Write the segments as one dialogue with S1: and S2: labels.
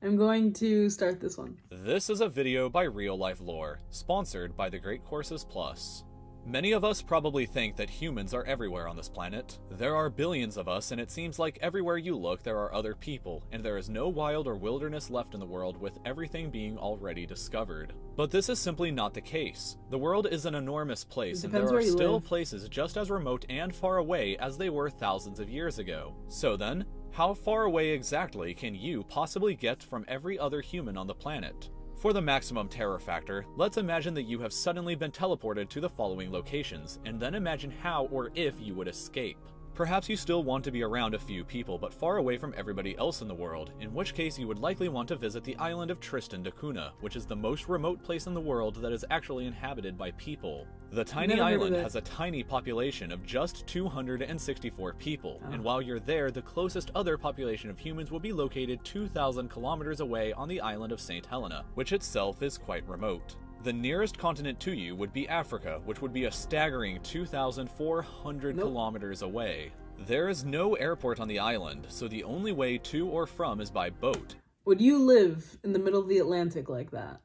S1: I'm going to start this one.
S2: This is a video by RealLifeLore, sponsored by the Great Courses Plus. Many of us probably think that humans are everywhere on this planet. There are billions of us, and it seems like everywhere you look there are other people, and there is no wild or wilderness left in the world with everything being already discovered. But this is simply not the case. The world is an enormous place, and there are still places just as remote and far away as they were thousands of years ago. So then, how far away exactly can you possibly get from every other human on the planet? For the maximum terror factor, let's imagine that you have suddenly been teleported to the following locations, and then imagine how or if you would escape. Perhaps you still want to be around a few people but far away from everybody else in the world, in which case you would likely want to visit the island of Tristan da Cunha, which is the most remote place in the world that is actually inhabited by people. The tiny island has a tiny population of just 264 people, and while you're there, the closest other population of humans will be located 2,000 kilometers away on the island of St. Helena, which itself is quite remote. The nearest continent to you would be Africa, which would be a staggering 2,400 kilometers away. There is no airport on the island, so the only way to or from is by boat.
S1: Would you live in the middle of the Atlantic like that?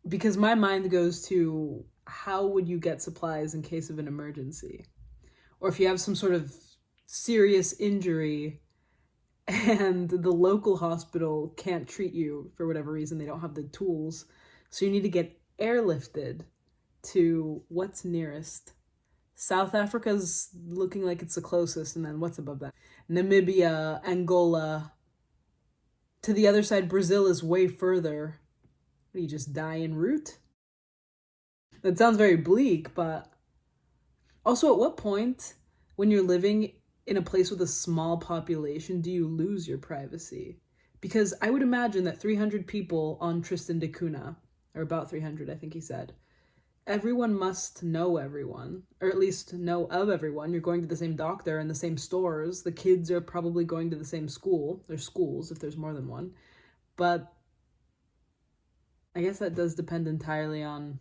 S1: Because my mind goes to, how would you get supplies in case of an emergency? Or if you have some sort of serious injury and the local hospital can't treat you for whatever reason, they don't have the tools, so you need to get airlifted to what's nearest. South Africa's looking like it's the closest, and then what's above that? Namibia, Angola. To the other side, Brazil is way further. What, do you just die en route? That sounds very bleak, but also, at what point when you're living in a place with a small population do you lose your privacy? Because I would imagine that 300 people on Tristan da Cunha, or about 300, I think he said, everyone must know everyone, or at least know of everyone. You're going to the same doctor and the same stores. The kids are probably going to the same school. There's schools if there's more than one. But I guess that does depend entirely on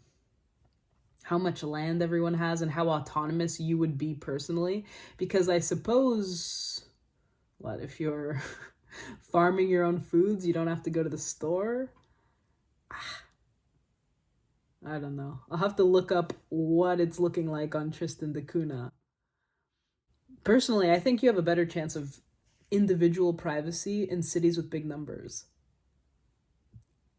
S1: how much land everyone has and how autonomous you would be personally. Because I suppose, what, if you're farming your own foods, you don't have to go to the store? I don't know. I'll have to look up what it's looking like on Tristan da Cunha. Personally, I think you have a better chance of individual privacy in cities with big numbers.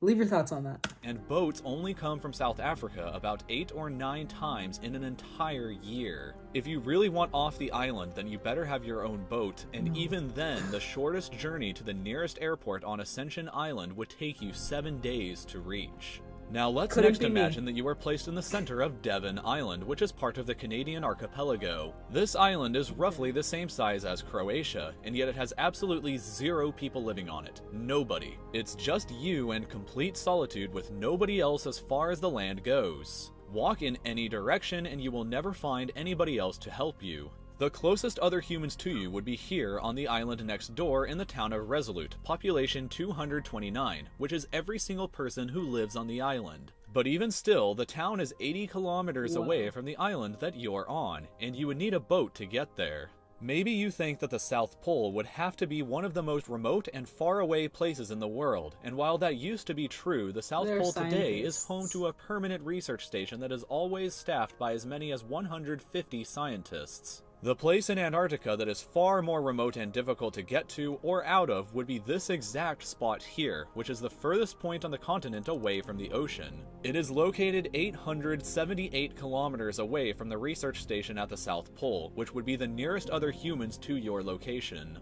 S1: Leave your thoughts on that.
S2: And boats only come from South Africa about 8 or 9 times in an entire year. If you really want off the island, then you better have your own boat, and even then, the shortest journey to the nearest airport on Ascension Island would take you 7 days to reach. Now let's next imagine that you are placed in the center of Devon Island, which is part of the Canadian archipelago. This island is roughly the same size as Croatia, and yet it has absolutely 0 people living on it. Nobody. It's just you and complete solitude with nobody else as far as the land goes. Walk in any direction and you will never find anybody else to help you. The closest other humans to you would be here on the island next door in the town of Resolute, population 229, which is every single person who lives on the island. But even still, the town is 80 kilometers away from the island that you're on, and you would need a boat to get there. Maybe you think that the South Pole would have to be one of the most remote and far away places in the world, and while that used to be true, the South Pole today is home to a permanent research station that is always staffed by as many as 150 scientists. The place in Antarctica that is far more remote and difficult to get to or out of would be this exact spot here, which is the furthest point on the continent away from the ocean. It is located 878 kilometers away from the research station at the South Pole, which would be the nearest other humans to your location.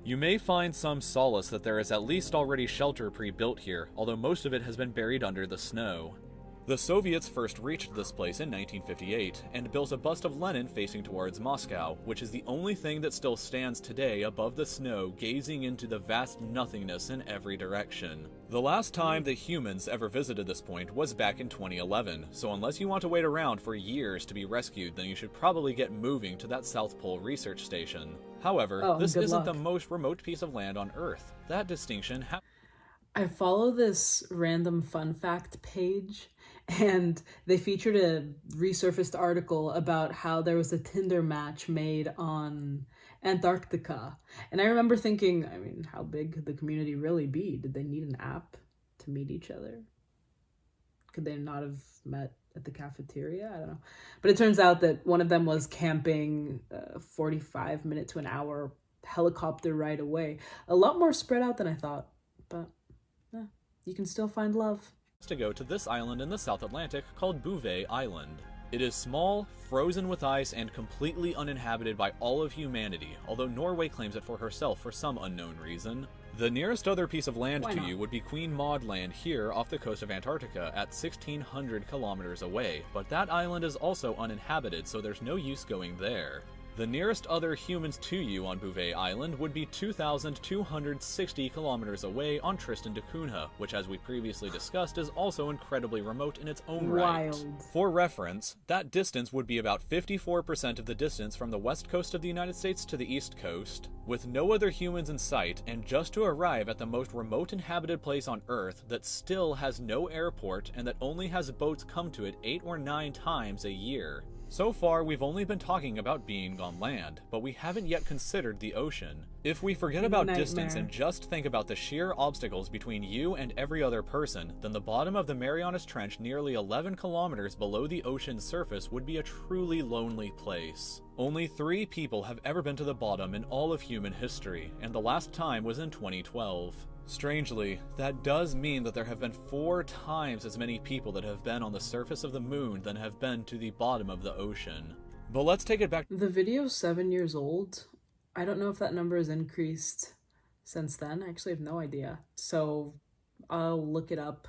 S2: You may find some solace that there is at least already shelter pre-built here, although most of it has been buried under the snow. The Soviets first reached this place in 1958 and built a bust of Lenin facing towards Moscow, which is the only thing that still stands today above the snow, gazing into the vast nothingness in every direction. The last time the humans ever visited this point was back in 2011, so unless you want to wait around for years to be rescued, then you should probably get moving to that South Pole research station. However, this isn't the most remote piece of land on Earth. That distinction
S1: I follow this random fun fact page, and they featured a resurfaced article about how there was a Tinder match made on Antarctica. And I remember thinking, I mean, how big could the community really be? Did they need an app to meet each other? Could they not have met at the cafeteria? I don't know. But it turns out that one of them was camping 45 minute to an hour helicopter ride away. A lot more spread out than I thought. But you can still find love.
S2: To go to this island in the South Atlantic called Bouvet Island. It is small, frozen with ice, and completely uninhabited by all of humanity, although Norway claims it for herself for some unknown reason. The nearest other piece of land to you would be Queen Maud Land here off the coast of Antarctica at 1,600 kilometers away, but that island is also uninhabited, so there's no use going there. The nearest other humans to you on Bouvet Island would be 2,260 kilometers away on Tristan da Cunha, which, as we previously discussed, is also incredibly remote in its own right. For reference, that distance would be about 54% of the distance from the west coast of the United States to the east coast, with no other humans in sight, and just to arrive at the most remote inhabited place on Earth that still has no airport and that only has boats come to it 8 or 9 times a year. So far, we've only been talking about being on land, but we haven't yet considered the ocean. If we forget about distance and just think about the sheer obstacles between you and every other person, then the bottom of the Marianas Trench nearly 11 kilometers below the ocean's surface would be a truly lonely place. Only 3 people have ever been to the bottom in all of human history, and the last time was in 2012. Strangely, that does mean that there have been 4 times as many people that have been on the surface of the moon than have been to the bottom of the ocean. But let's take it back.
S1: The video's 7 years old. I don't know if that number has increased since then. I actually have no idea. So I'll look it up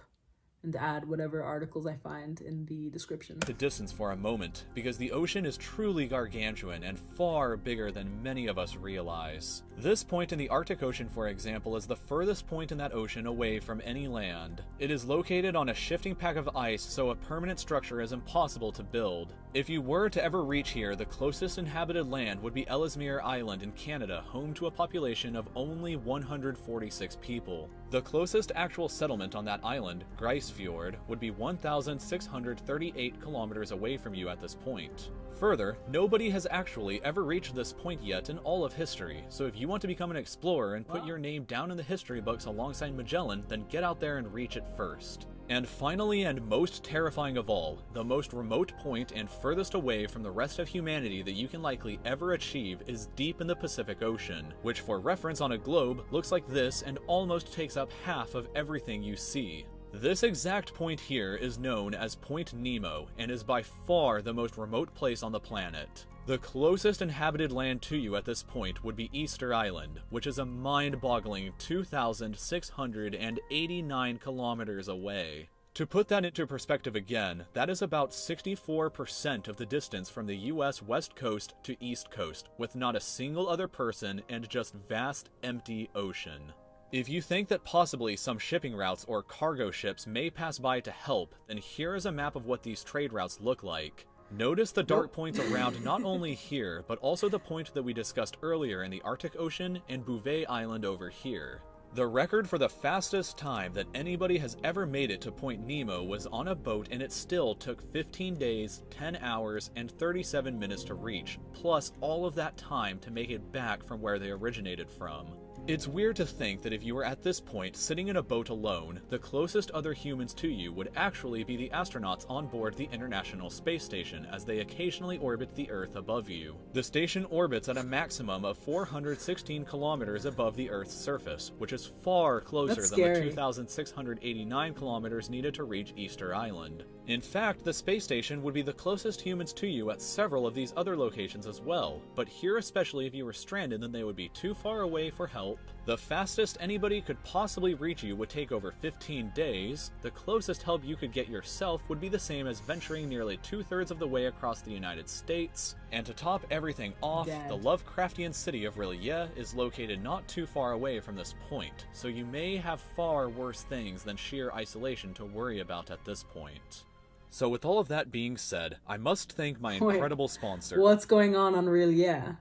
S1: and add whatever articles I find in the description.
S2: The distance for a moment, because the ocean is truly gargantuan and far bigger than many of us realize. This point in the Arctic Ocean, for example, is the furthest point in that ocean away from any land. It is located on a shifting pack of ice, so a permanent structure is impossible to build. If you were to ever reach here, the closest inhabited land would be Ellesmere Island in Canada, home to a population of only 146 people. The closest actual settlement on that island, Grijsfjord, would be 1,638 kilometers away from you at this point. Further, nobody has actually ever reached this point yet in all of history, so if you want to become an explorer and put your name down in the history books alongside Magellan, then get out there and reach it first. And finally, and most terrifying of all, the most remote point and furthest away from the rest of humanity that you can likely ever achieve is deep in the Pacific Ocean, which for reference on a globe looks like this and almost takes up half of everything you see. This exact point here is known as Point Nemo and is by far the most remote place on the planet. The closest inhabited land to you at this point would be Easter Island, which is a mind-boggling 2,689 kilometers away. To put that into perspective again, that is about 64% of the distance from the US West Coast to East Coast, with not a single other person and just vast, empty ocean. If you think that possibly some shipping routes or cargo ships may pass by to help, then here is a map of what these trade routes look like. Notice the dark points around not only here, but also the point that we discussed earlier in the Arctic Ocean and Bouvet Island over here. The record for the fastest time that anybody has ever made it to Point Nemo was on a boat, and it still took 15 days, 10 hours, and 37 minutes to reach, plus all of that time to make it back from where they originated from. It's weird to think that if you were at this point sitting in a boat alone, the closest other humans to you would actually be the astronauts on board the International Space Station, as they occasionally orbit the Earth above you. The station orbits at a maximum of 416 kilometers above the Earth's surface, which is far closer than the 2,689 kilometers needed to reach Easter Island. In fact, the space station would be the closest humans to you at several of these other locations as well, but here especially if you were stranded, then they would be too far away for help. The fastest anybody could possibly reach you would take over 15 days. The closest help you could get yourself would be the same as venturing nearly 2/3 of the way across the United States. And to top everything off, the Lovecraftian city of RealLifeLore is located not too far away from this point, so you may have far worse things than sheer isolation to worry about at this point. So with all of that being said, I must thank my incredible sponsor.
S1: What's going on RealLifeLore?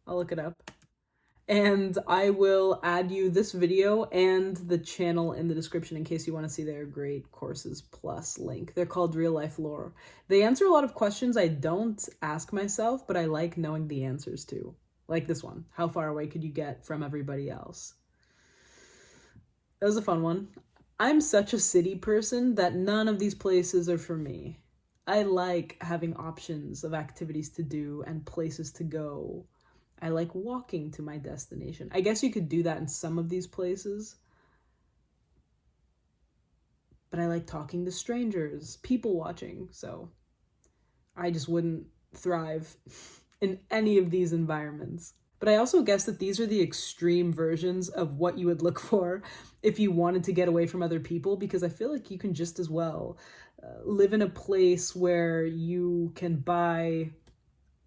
S1: I'll look it up. And I will add you this video and the channel in the description in case you want to see their great Courses Plus link. They're called RealLifeLore. They answer a lot of questions I don't ask myself, but I like knowing the answers to. Like this one. How far away could you get from everybody else? That was a fun one. I'm such a city person that none of these places are for me. I like having options of activities to do and places to go. I like walking to my destination. I guess you could do that in some of these places. But I like talking to strangers, people watching, so I just wouldn't thrive in any of these environments. But I also guess that these are the extreme versions of what you would look for if you wanted to get away from other people, because I feel like you can just as well live in a place where you can buy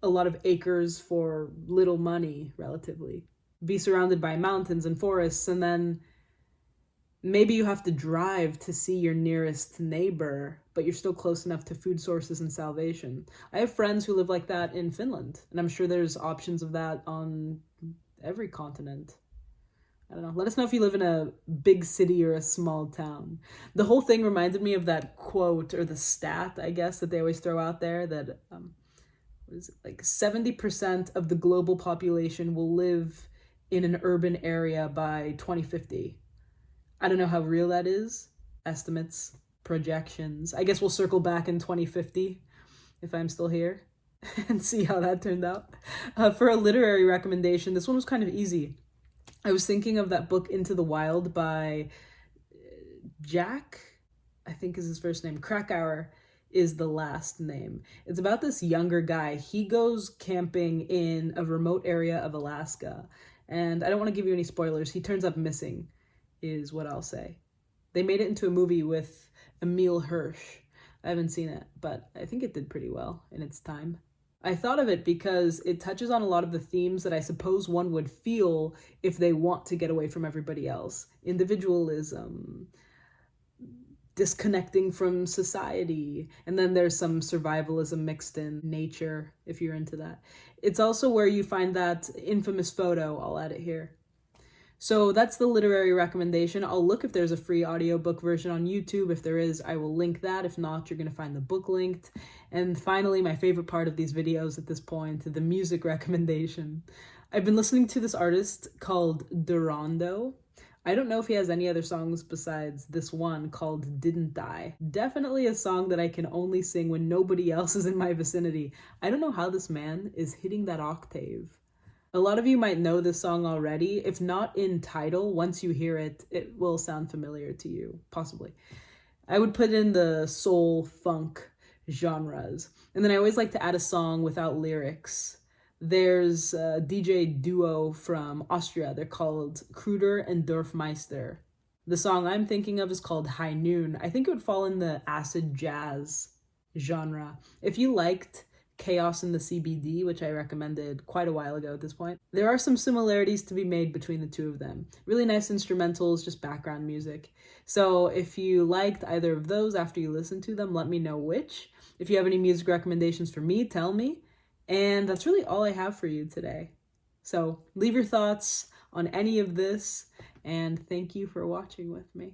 S1: a lot of acres for little money, relatively. Be surrounded by mountains and forests, and then maybe you have to drive to see your nearest neighbor, but you're still close enough to food sources and salvation. I have friends who live like that in Finland, and I'm sure there's options of that on every continent. I don't know. Let us know if you live in a big city or a small town. The whole thing reminded me of that quote, or the stat, I guess, that they always throw out there, that what is it, like 70% of the global population will live in an urban area by 2050. I don't know how real that is. Estimates, projections. I guess we'll circle back in 2050 if I'm still here and see how that turned out. For a literary recommendation, this one was kind of easy. I was thinking of that book Into the Wild by Jack, I think is his first name. Krakauer is the last name. It's about this younger guy. He goes camping in a remote area of Alaska. And I don't want to give you any spoilers. He turns up missing, is what I'll say. They made it into a movie with Emile Hirsch. I haven't seen it, but I think it did pretty well in its time. I thought of it because it touches on a lot of the themes that I suppose one would feel if they want to get away from everybody else. Individualism, disconnecting from society, and then there's some survivalism mixed in, nature, if you're into that. It's also where you find that infamous photo. I'll add it here. So that's the literary recommendation. I'll look if there's a free audiobook version on YouTube. If there is, I will link that. If not, you're going to find the book linked. And finally, my favorite part of these videos at this point, the music recommendation. I've been listening to this artist called Durando. I don't know if he has any other songs besides this one called Didn't Die. Definitely a song that I can only sing when nobody else is in my vicinity. I don't know how this man is hitting that octave. A lot of you might know this song already. If not in title, once you hear it, it will sound familiar to you, possibly. I would put in the soul funk genres. And then I always like to add a song without lyrics. There's a DJ duo from Austria. They're called Kruder and Dorfmeister. The song I'm thinking of is called High Noon. I think it would fall in the acid jazz genre. If you liked Chaos in the CBD, which I recommended quite a while ago at this point, there are some similarities to be made between the two of them. Really nice instrumentals, just background music. So if you liked either of those after you listened to them, let me know which. If you have any music recommendations for me, tell me. And that's really all I have for you today. So leave your thoughts on any of this, and thank you for watching with me.